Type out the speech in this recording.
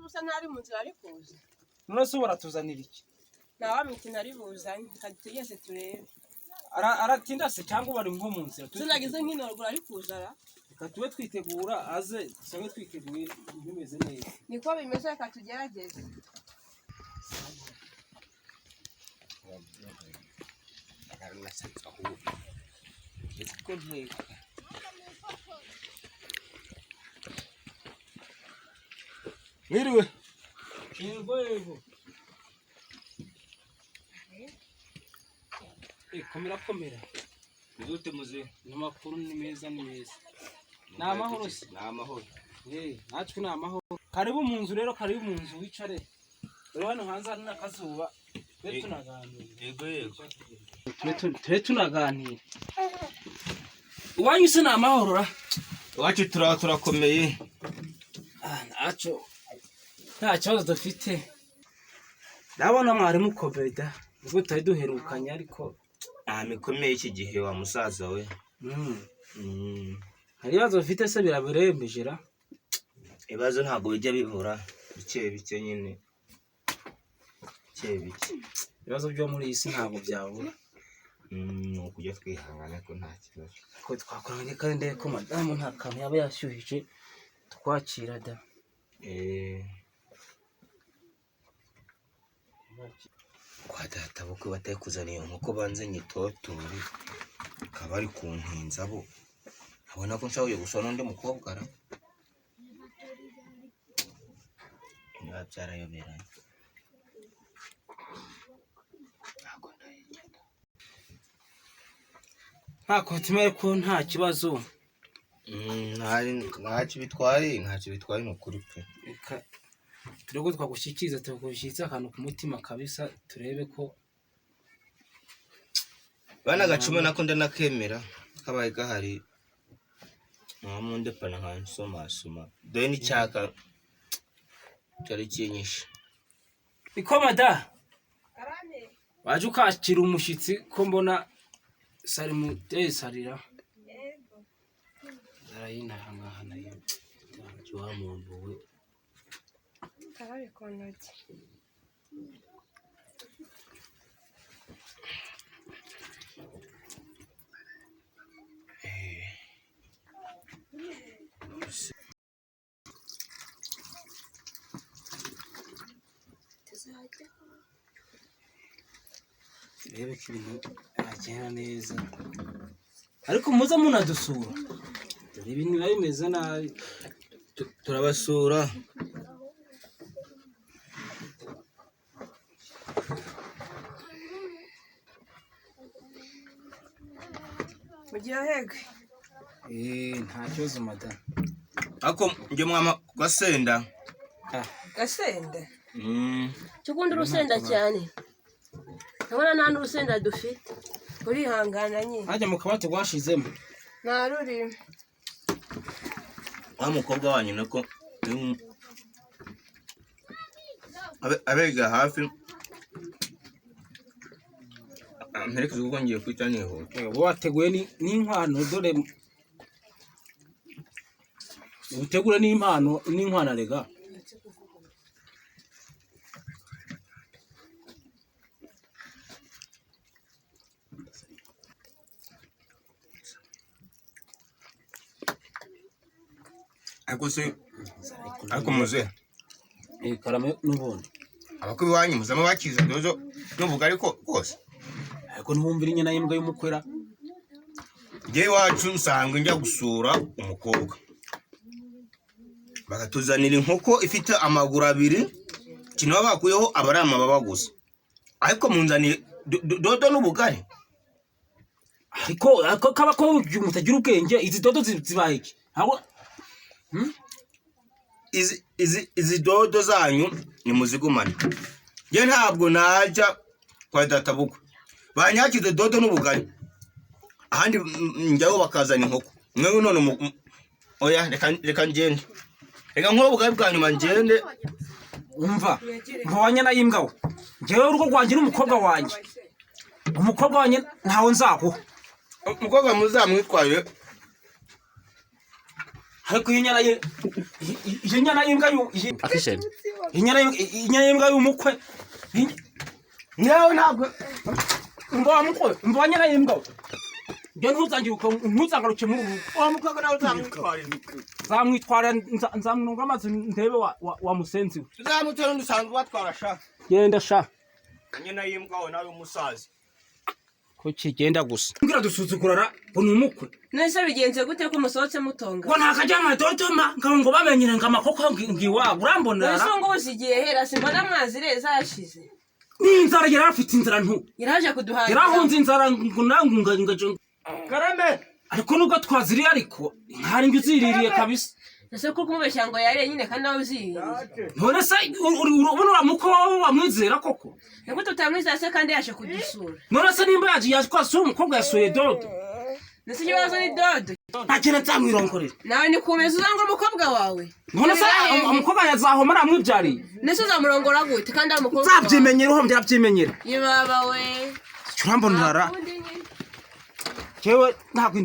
busa ntari mu nzira ari kuza none se baratuzanira iki nawa miti ntari buzanye kadutegeze turebe aratinda se cyangwa bari nko mu nzira tunagize nk'inorugura ari kuza reka tube twitegura aze dusange twiteguye bimeze neza niko bimeze reka tugerageze Mwiriwe. Yego. Komera. Muzute muze. Namakuru ni meza. Namahoro se. Namahoro. Natwe namahoro. Karibu mu nzu rero, karibu mu nzu wicare. Rero hano hanze hari nakazuba. Twe tunaganira. Yego. Twe tunaganira. Uwanyu se namahoro ra. Wacu turakomeye. Naco nta kibazo dufite ndabona mwarimu kobeda ubwo tutari duherukanye ariko mikomeye iki gihe wa musaza we hari ibibazo bifite se birabirembejera ibibazo ntabwo bijya bihura bike nyine bike ibibazo byo muri iyi si ntabwo byabura kujya twihangana ko nta kibazo ko twakoranye kandi ko madamu nta kantu yaba yashyuhije twakira da kwa data bukwe batakuzaniye nkuko banze nyitoturi akaba ari ku ntinza bo abona ko nshabuye gusona undi mukobwa ara niba byarayoberanye ntako tumere ko nta kibazo ntacyo bitwaye ni ukuri pe turego twagushyikiriza tukagushyitsa akantu ku mutima kabisa turebe ko bana gacuma nako ndanakemera kabaye gahari nkamunde pana nkansoma dore n'icyaka cyari kinyishe iko mada waje ukakira umushyitsi ko mbona sari mu sarira arayinaha ngaha nayo wa muntu we Karabe konoti. Rebe kintu agenda neza. Ariko muza munadusura. Dore ibintu bimeze nabi. Turabasura. Mugira hege. Nta kibazo madam. Ako nje mwama gasenda. Gasenda? Cyukunda urusenda cyane. Nabona nta n'urusenda dufite. Urihangana nyine. Hajya mu kabati gwashizemo. Nta ruri. Wa mukobwa wanyu nako abega hafi Amerika zuko ngiye kwitaniho. Wateguye n'inkwano dore utegura n'inkwano rega. Ako muze. Karame n'ubundi. Abakubi wanyu muzama bakiza dozo n'uvuga ariko kose. Ariko ntumvira inyana y'imbwa y'umukwera. Ngiye wacu usanga njya gusura umukobwa. Bagatuzanira inkoko ifite amaguru abiri. Kino bakuyeho abarama babaguza. Ariko munzaniye dodo n'ubugari. Ariko kaba ko mutagira ubwenge izi dodo zibaye iki? Izi dodo zanyu ni muzigumane. Je ntabwo naja kwa data bukwe. Banyakize dodo n'ubugari. Ahandi njyaho bakazana inkoko. Mwewe none oya reka ngende. Reka nkora ubugari bwanyuma ngende. Umva mpawanya na yimbwa. Ngewe urugo rwanjye n'umukobwa wanjye. Umukobwa wanjye ntawo nzaho. Umukobwa muzamwitwaye. ariko inyana ye inyana y'imbwa akisheni inyana y'imbwa y'umukwe nyawe ntabwo mba mukwe mba nyana y'imbwa byo ntuzangaruke mu umukwe nawe zamwitwara nzamnunga amazi ndebe wa musenzi uzamutera ndusanzwe batwara sha genda sha nyana y'imbwa we nawe umusazi ko kigenda gusa ngira dusuzukurara bunu umukwe nese bigenze gute ko musohotse mutonga ngo ntakajyama dodoma ngo bamenyere ngo amakoko ngiwa urambonera ese ngo uzigiye hera simbona mwazireza yashize inzara yarafite inzara ntu yaraje kuduhaza yarahunze inzara ngo nangunga karame ariko nubwo twaziriye ariko nkari ngiziririye kabisa ese ko kumubeshya ngo yare nyine kandi nawe uziriye none se urubona uramuko wamwizera koko niko tutamwizera se kandi yashe kudusura none se nimba yaje kwasura umukobwa yasuye dodo nese ikibazo ni dodo ntakene nzamwironkorera nawe ni kumeza uzanga umukobwa wawe none se umukobwa yazahoma namwibyariye nese uzamurongora gute kandi umukobwa nzabyimenyera uho byabyimenyera yibaba we urambonera jewe ntabwo